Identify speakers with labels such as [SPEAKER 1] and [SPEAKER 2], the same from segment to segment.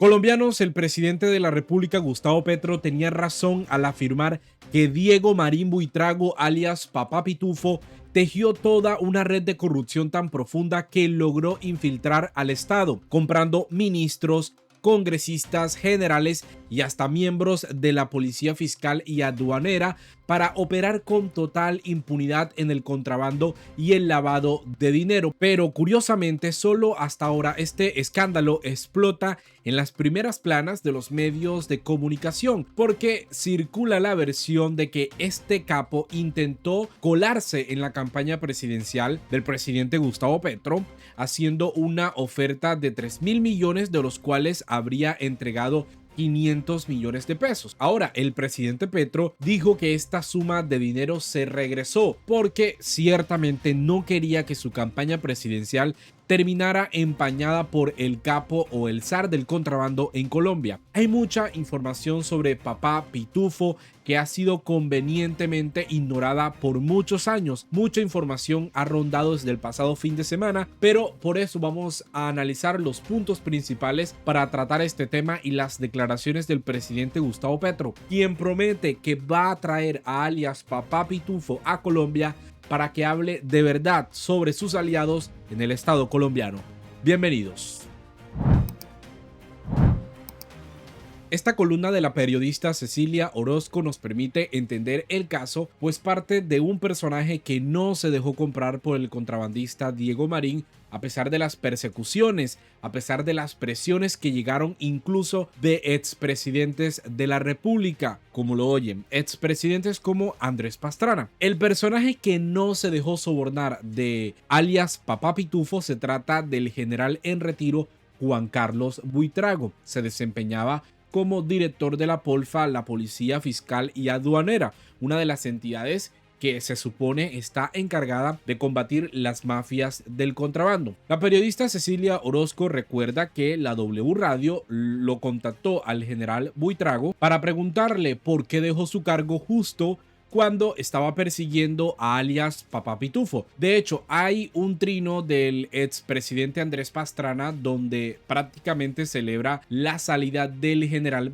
[SPEAKER 1] Colombianos, el presidente de la República, Gustavo Petro, tenía razón al afirmar que Diego Marín Buitrago, alias Papá Pitufo, tejió toda una red de corrupción tan profunda que logró infiltrar al Estado, comprando ministros, congresistas, generales y hasta miembros de la Policía Fiscal y Aduanera para operar con total impunidad en el contrabando y el lavado de dinero. Pero curiosamente, solo hasta ahora este escándalo explota en las primeras planas de los medios de comunicación, porque circula la versión de que este capo intentó colarse en la campaña presidencial del presidente Gustavo Petro, haciendo una oferta de 3.000 millones, de los cuales habría entregado 500 millones de pesos. Ahora, el presidente Petro dijo que esta suma de dinero se regresó porque ciertamente no quería que su campaña presidencial terminara empañada por el capo o el zar del contrabando en Colombia. Hay mucha información sobre Papá Pitufo que ha sido convenientemente ignorada por muchos años. Mucha información ha rondado desde el pasado fin de semana, pero por eso vamos a analizar los puntos principales para tratar este tema y las declaraciones del presidente Gustavo Petro, quien promete que va a traer a alias Papá Pitufo a Colombia para que hable de verdad sobre sus aliados en el Estado colombiano. Bienvenidos. Esta columna de la periodista Cecilia Orozco nos permite entender el caso, pues parte de un personaje que no se dejó comprar por el contrabandista Diego Marín, a pesar de las persecuciones, a pesar de las presiones que llegaron incluso de expresidentes de la República, como lo oyen, expresidentes como Andrés Pastrana. El personaje que no se dejó sobornar de alias Papá Pitufo se trata del general en retiro Juan Carlos Buitrago. Se desempeñaba como director de la POLFA, la Policía Fiscal y Aduanera, una de las entidades que se supone está encargada de combatir las mafias del contrabando. La periodista Cecilia Orozco recuerda que la W Radio lo contactó al general Buitrago para preguntarle por qué dejó su cargo justo cuando estaba persiguiendo a alias Papá Pitufo. De hecho, hay un trino del expresidente Andrés Pastrana donde prácticamente celebra la salida del general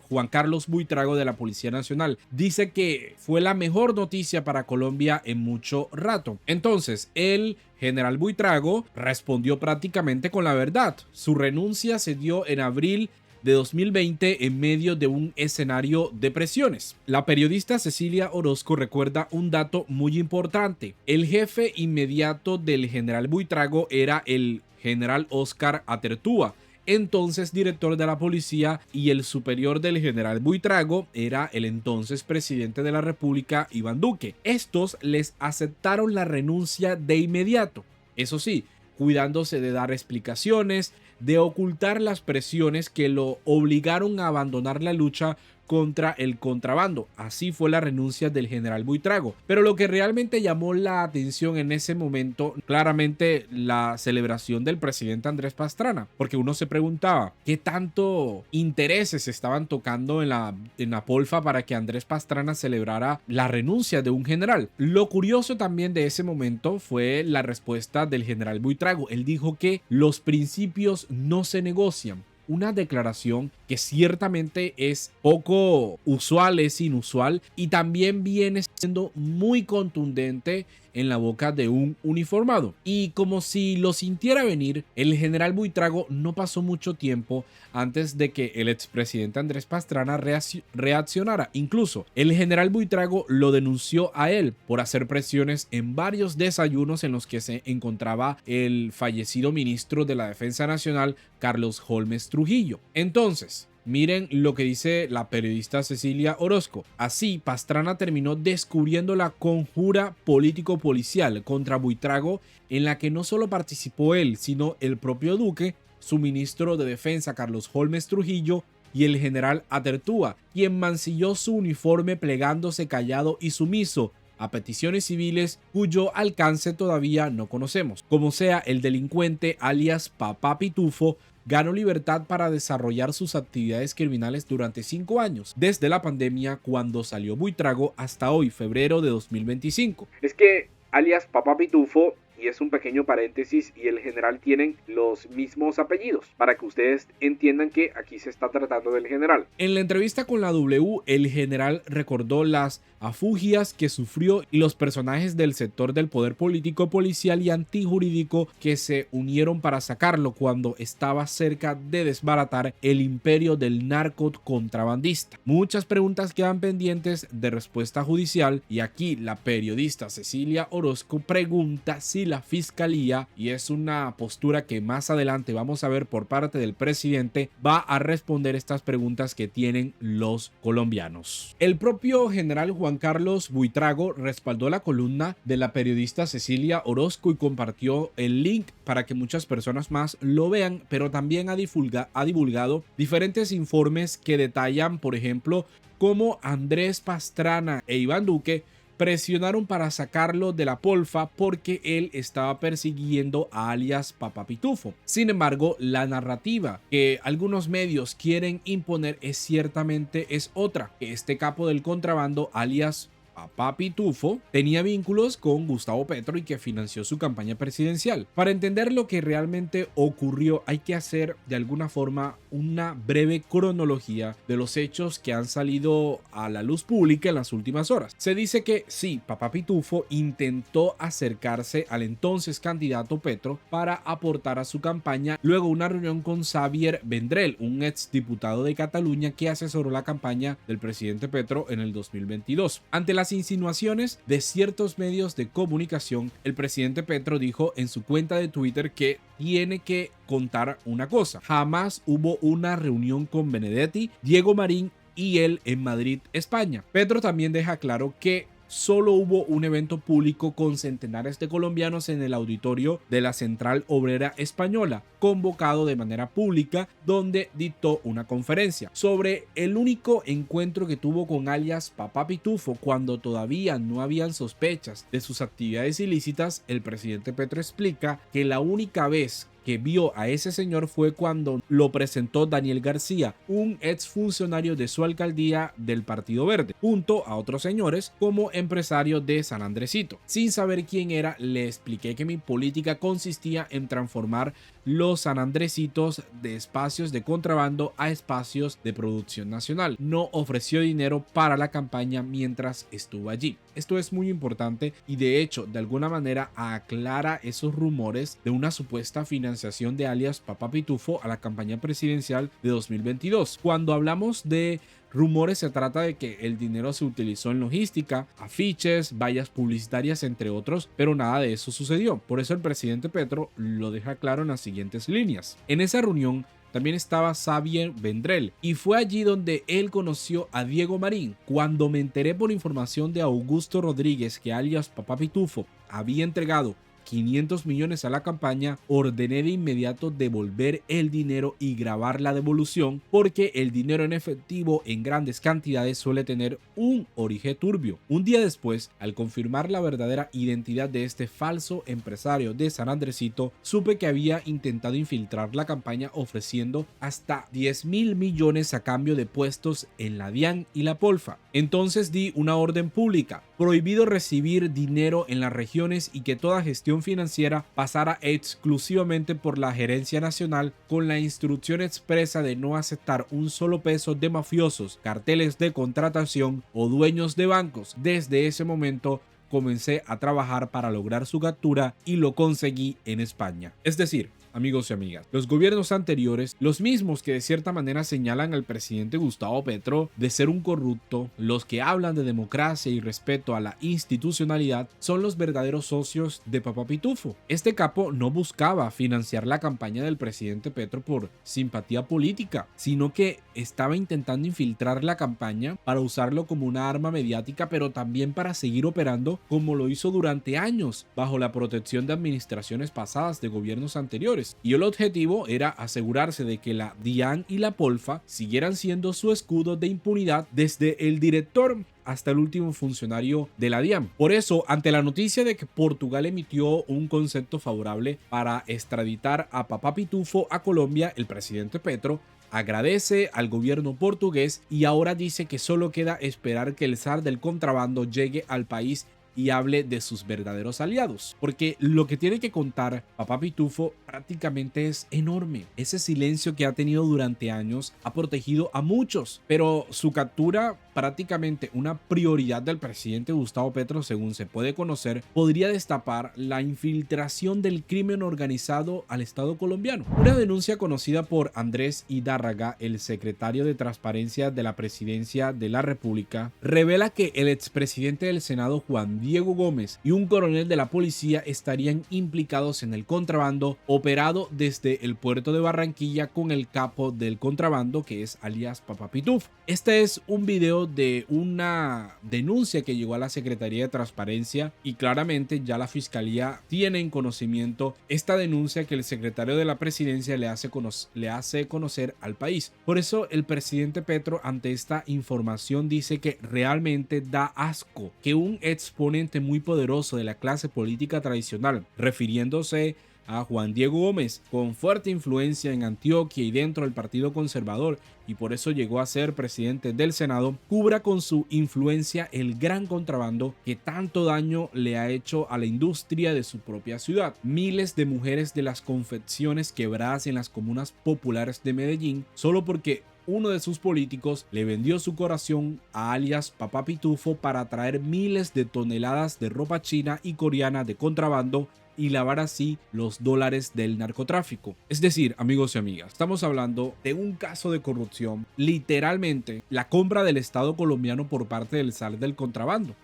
[SPEAKER 1] Juan Carlos Buitrago de la Policía Nacional. Dice que fue la mejor noticia para Colombia en mucho rato. Entonces, el general Buitrago respondió prácticamente con la verdad. Su renuncia se dio en abril de 2020 en medio de un escenario de presiones. La periodista Cecilia Orozco recuerda un dato muy importante. El jefe inmediato del general Buitrago era el general Óscar Atertúa, entonces director de la policía, y el superior del general Buitrago era el entonces presidente de la República, Iván Duque. Estos les aceptaron la renuncia de inmediato. Eso sí, cuidándose de dar explicaciones, de ocultar las presiones que lo obligaron a abandonar la lucha contra el contrabando. Así fue la renuncia del general Buitrago. Pero lo que realmente llamó la atención en ese momento, claramente la celebración del presidente Andrés Pastrana, porque uno se preguntaba qué tanto intereses estaban tocando en la Polfa para que Andrés Pastrana celebrara la renuncia de un general. Lo curioso también de ese momento fue la respuesta del general Buitrago. Él dijo que los principios no se negocian. Una declaración que ciertamente es poco usual, es inusual, y también viene siendo muy contundente en la boca de un uniformado. Y como si lo sintiera venir, el general Buitrago no pasó mucho tiempo antes de que el expresidente Andrés Pastrana reaccionara. Incluso el general Buitrago lo denunció a él por hacer presiones en varios desayunos en los que se encontraba el fallecido ministro de la Defensa Nacional, Carlos Holmes Trujillo. Entonces, miren lo que dice la periodista Cecilia Orozco. Así, Pastrana terminó descubriendo la conjura político-policial contra Buitrago, en la que no solo participó él, sino el propio Duque, su ministro de Defensa Carlos Holmes Trujillo y el general Atertúa, quien mancilló su uniforme plegándose callado y sumiso a peticiones civiles cuyo alcance todavía no conocemos. Como sea, el delincuente alias Papá Pitufo ganó libertad para desarrollar sus actividades criminales durante 5 años, desde la pandemia cuando salió Buitrago hasta hoy, febrero de 2025. Es que alias Papá Pitufo y es un pequeño paréntesis, y el general tienen los mismos apellidos, para que ustedes entiendan que aquí se está tratando del general. En la entrevista con la W, el general recordó las afugias que sufrió y los personajes del sector del poder político, policial y antijurídico que se unieron para sacarlo cuando estaba cerca de desbaratar el imperio del narco contrabandista. Muchas preguntas quedan pendientes de respuesta judicial, y aquí la periodista Cecilia Orozco pregunta si la fiscalía, y es una postura que más adelante vamos a ver por parte del presidente, va a responder estas preguntas que tienen los colombianos. El propio general Juan Carlos Buitrago respaldó la columna de la periodista Cecilia Orozco y compartió el link para que muchas personas más lo vean, pero también ha divulgado diferentes informes que detallan, por ejemplo, cómo Andrés Pastrana e Iván Duque presionaron para sacarlo de la polfa porque él estaba persiguiendo a alias Papá Pitufo. Sin embargo, la narrativa que algunos medios quieren imponer ciertamente es otra, que este capo del contrabando, alias Papá Pitufo, tenía vínculos con Gustavo Petro y que financió su campaña presidencial. Para entender lo que realmente ocurrió, hay que hacer de alguna forma una breve cronología de los hechos que han salido a la luz pública en las últimas horas. Se dice que sí, Papá Pitufo intentó acercarse al entonces candidato Petro para aportar a su campaña, luego una reunión con Xavier Vendrell, un exdiputado de Cataluña que asesoró la campaña del presidente Petro en el 2022. Ante las insinuaciones de ciertos medios de comunicación, el presidente Petro dijo en su cuenta de Twitter que tiene que contar una cosa: jamás hubo una reunión con Benedetti, Diego Marín y él en Madrid, España. Petro también deja claro que solo hubo un evento público con centenares de colombianos en el auditorio de la Central Obrera Española, convocado de manera pública, donde dictó una conferencia. Sobre el único encuentro que tuvo con alias Papá Pitufo cuando todavía no habían sospechas de sus actividades ilícitas, el presidente Petro explica que la única vez que vio a ese señor fue cuando lo presentó Daniel García, un exfuncionario de su alcaldía del Partido Verde, junto a otros señores como empresario de San Andresito. Sin saber quién era, le expliqué que mi política consistía en transformar los sanandresitos de espacios de contrabando a espacios de producción nacional. No ofreció dinero para la campaña mientras estuvo allí. Esto es muy importante y de hecho de alguna manera aclara esos rumores de una supuesta financiación de alias Papá Pitufo a la campaña presidencial de 2022. Cuando hablamos de rumores, se trata de que el dinero se utilizó en logística, afiches, vallas publicitarias, entre otros, pero nada de eso sucedió. Por eso el presidente Petro lo deja claro en las siguientes líneas. En esa reunión también estaba Xavier Vendrell y fue allí donde él conoció a Diego Marín. Cuando me enteré por información de Augusto Rodríguez que alias Papá Pitufo había entregado 500 millones a la campaña, ordené de inmediato devolver el dinero y grabar la devolución, porque el dinero en efectivo en grandes cantidades suele tener un origen turbio. Un día después, al confirmar la verdadera identidad de este falso empresario de San Andresito, supe que había intentado infiltrar la campaña ofreciendo hasta 10.000 millones a cambio de puestos en la DIAN y la Polfa. Entonces di una orden pública: prohibido recibir dinero en las regiones y que toda gestión financiera pasara exclusivamente por la Gerencia Nacional, con la instrucción expresa de no aceptar un solo peso de mafiosos, carteles de contratación o dueños de bancos. Desde ese momento comencé a trabajar para lograr su captura y lo conseguí en España. Es decir, amigos y amigas, los gobiernos anteriores, los mismos que de cierta manera señalan al presidente Gustavo Petro de ser un corrupto, los que hablan de democracia y respeto a la institucionalidad, son los verdaderos socios de Papá Pitufo. Este capo no buscaba financiar la campaña del presidente Petro por simpatía política, sino que estaba intentando infiltrar la campaña para usarlo como una arma mediática, pero también para seguir operando como lo hizo durante años, bajo la protección de administraciones pasadas de gobiernos anteriores. Y el objetivo era asegurarse de que la DIAN y la Polfa siguieran siendo su escudo de impunidad, desde el director hasta el último funcionario de la DIAN. Por eso, ante la noticia de que Portugal emitió un concepto favorable para extraditar a Papá Pitufo a Colombia, el presidente Petro agradece al gobierno portugués y ahora dice que solo queda esperar que el zar del contrabando llegue al país y hable de sus verdaderos aliados. Porque lo que tiene que contar Papá Pitufo prácticamente es enorme. Ese silencio que ha tenido durante años ha protegido a muchos, pero su captura, prácticamente una prioridad del presidente Gustavo Petro, según se puede conocer, podría destapar la infiltración del crimen organizado al Estado colombiano. Una denuncia conocida por Andrés Hidárraga, el secretario de Transparencia de la Presidencia de la República, revela que el expresidente del Senado Juan Diego Gómez y un coronel de la policía estarían implicados en el contrabando operado desde el puerto de Barranquilla con el capo del contrabando, que es alias Papá Pitufo. Este es un video de una denuncia que llegó a la Secretaría de Transparencia y claramente ya la Fiscalía tiene en conocimiento esta denuncia que el secretario de la Presidencia le hace conocer al país. Por eso el presidente Petro, ante esta información, dice que realmente da asco que un exponente muy poderoso de la clase política tradicional, refiriéndose a Juan Diego Gómez, con fuerte influencia en Antioquia y dentro del Partido Conservador, y por eso llegó a ser presidente del Senado, cubra con su influencia el gran contrabando que tanto daño le ha hecho a la industria de su propia ciudad. Miles de mujeres de las confecciones quebradas en las comunas populares de Medellín, solo porque uno de sus políticos le vendió su corazón a alias Papá Pitufo para traer miles de toneladas de ropa china y coreana de contrabando y lavar así los dólares del narcotráfico. Es decir, amigos y amigas, estamos hablando de un caso de corrupción, literalmente la compra del Estado colombiano por parte del zar del contrabando.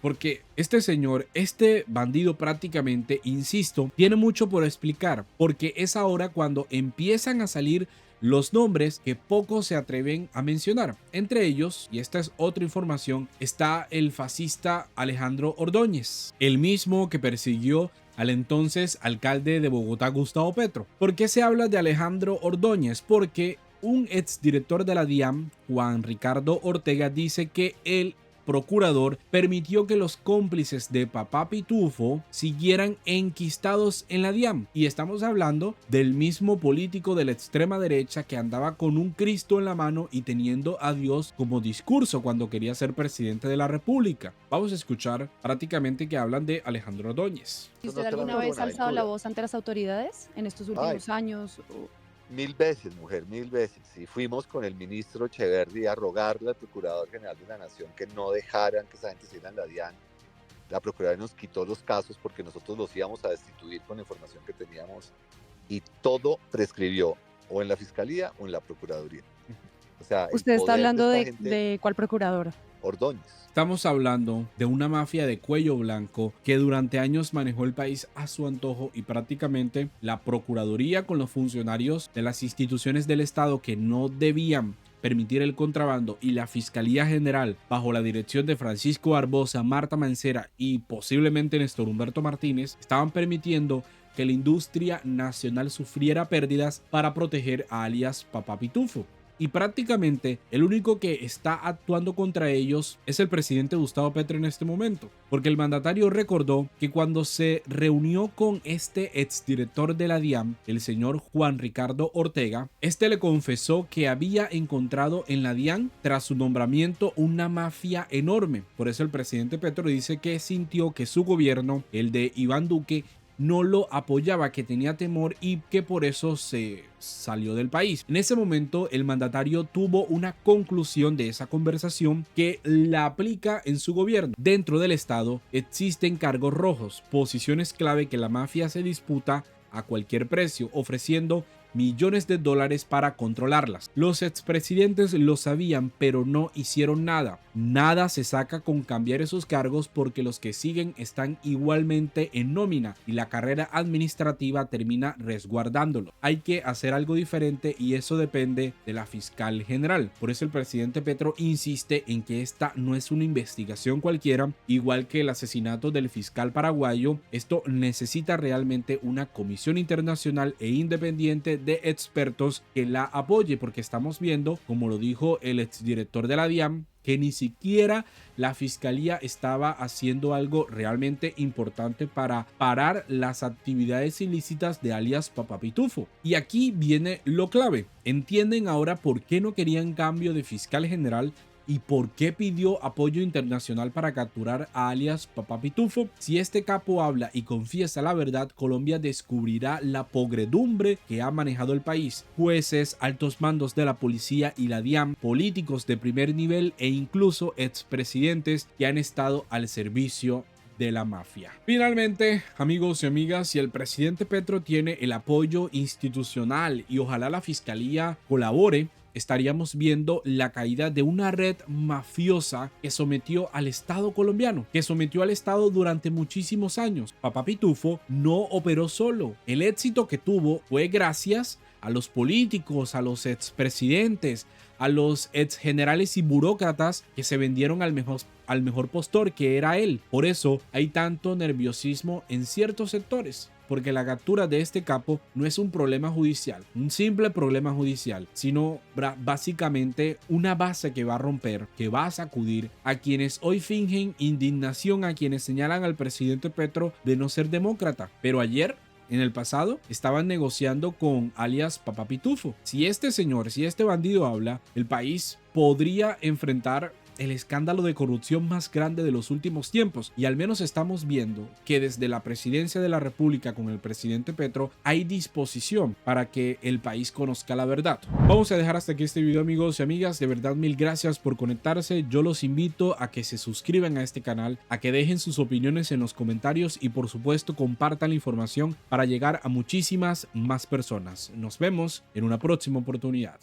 [SPEAKER 1] Porque este señor, este bandido prácticamente, insisto, tiene mucho por explicar, porque es ahora cuando empiezan a salir los nombres que pocos se atreven a mencionar. Entre ellos, y esta es otra información, está el fascista Alejandro Ordóñez, el mismo que persiguió al entonces alcalde de Bogotá, Gustavo Petro. ¿Por qué se habla de Alejandro Ordóñez? Porque un exdirector de la DIAN, Juan Ricardo Ortega, dice que el procurador permitió que los cómplices de Papá Pitufo siguieran enquistados en la DIAN. Y estamos hablando del mismo político de la extrema derecha que andaba con un Cristo en la mano y teniendo a Dios como discurso cuando quería ser presidente de la República. Vamos a escuchar prácticamente que hablan de Alejandro Ordóñez.
[SPEAKER 2] ¿Usted alguna vez ha alzado la voz ante las autoridades en estos últimos años?
[SPEAKER 3] Mil veces, mujer, mil veces. Y fuimos con el ministro Echeverri a rogarle al Procurador General de la Nación que no dejaran que esa gente se en la DIAN. La Procuraduría nos quitó los casos porque nosotros los íbamos a destituir con la información que teníamos y todo prescribió o en la Fiscalía o en la Procuraduría. O sea,
[SPEAKER 2] ¿usted está hablando de cuál procurador?
[SPEAKER 3] Ordóñez.
[SPEAKER 1] Estamos hablando de una mafia de cuello blanco que durante años manejó el país a su antojo y prácticamente la Procuraduría con los funcionarios de las instituciones del Estado que no debían permitir el contrabando y la Fiscalía General bajo la dirección de Francisco Barbosa, Marta Mancera y posiblemente Néstor Humberto Martínez estaban permitiendo que la industria nacional sufriera pérdidas para proteger a alias Papá Pitufo. Y prácticamente el único que está actuando contra ellos es el presidente Gustavo Petro en este momento, porque el mandatario recordó que cuando se reunió con este exdirector de la DIAN, el señor Juan Ricardo Ortega, este le confesó que había encontrado en la DIAN tras su nombramiento una mafia enorme. Por eso el presidente Petro dice que sintió que su gobierno, el de Iván Duque, no lo apoyaba, que tenía temor y que por eso se salió del país. En ese momento el mandatario tuvo una conclusión de esa conversación que la aplica en su gobierno. Dentro del Estado existen cargos rojos, posiciones clave que la mafia se disputa a cualquier precio, ofreciendo millones de dólares para controlarlas. Los expresidentes lo sabían, pero no hicieron nada. Nada se saca con cambiar esos cargos porque los que siguen están igualmente en nómina y la carrera administrativa termina resguardándolo. Hay que hacer algo diferente y eso depende de la fiscal general. Por eso el presidente Petro insiste en que esta no es una investigación cualquiera, igual que el asesinato del fiscal paraguayo. Esto necesita realmente una comisión internacional e independiente de expertos que la apoye, porque estamos viendo, como lo dijo el exdirector de la DIAN, que ni siquiera la fiscalía estaba haciendo algo realmente importante para parar las actividades ilícitas de alias Papá Pitufo. Y aquí viene lo clave. ¿Entienden ahora por qué no querían cambio de fiscal general? ¿Y por qué pidió apoyo internacional para capturar a alias Papá Pitufo? Si este capo habla y confiesa la verdad, Colombia descubrirá la podredumbre que ha manejado el país. Jueces, altos mandos de la policía y la DIAN, políticos de primer nivel e incluso expresidentes que han estado al servicio de la mafia. Finalmente, amigos y amigas, si el presidente Petro tiene el apoyo institucional y ojalá la fiscalía colabore, estaríamos viendo la caída de una red mafiosa que sometió al Estado colombiano, que sometió al Estado durante muchísimos años. Papá Pitufo no operó solo. El éxito que tuvo fue gracias a los políticos, a los expresidentes, a los exgenerales y burócratas que se vendieron al mejor postor, que era él. Por eso hay tanto nerviosismo en ciertos sectores, porque la captura de este capo no es un problema judicial, un simple problema judicial, sino básicamente una base que va a romper, que va a sacudir a quienes hoy fingen indignación, a quienes señalan al presidente Petro de no ser demócrata. Pero ayer, en el pasado, estaban negociando con alias Papá Pitufo. Si este señor, si este bandido habla, el país podría enfrentar el escándalo de corrupción más grande de los últimos tiempos, y al menos estamos viendo que desde la presidencia de la República con el presidente Petro hay disposición para que el país conozca la verdad. Vamos a dejar hasta aquí este video, amigos y amigas. De verdad, mil gracias por conectarse. Yo los invito a que se suscriban a este canal, a que dejen sus opiniones en los comentarios y por supuesto compartan la información para llegar a muchísimas más personas. Nos vemos en una próxima oportunidad.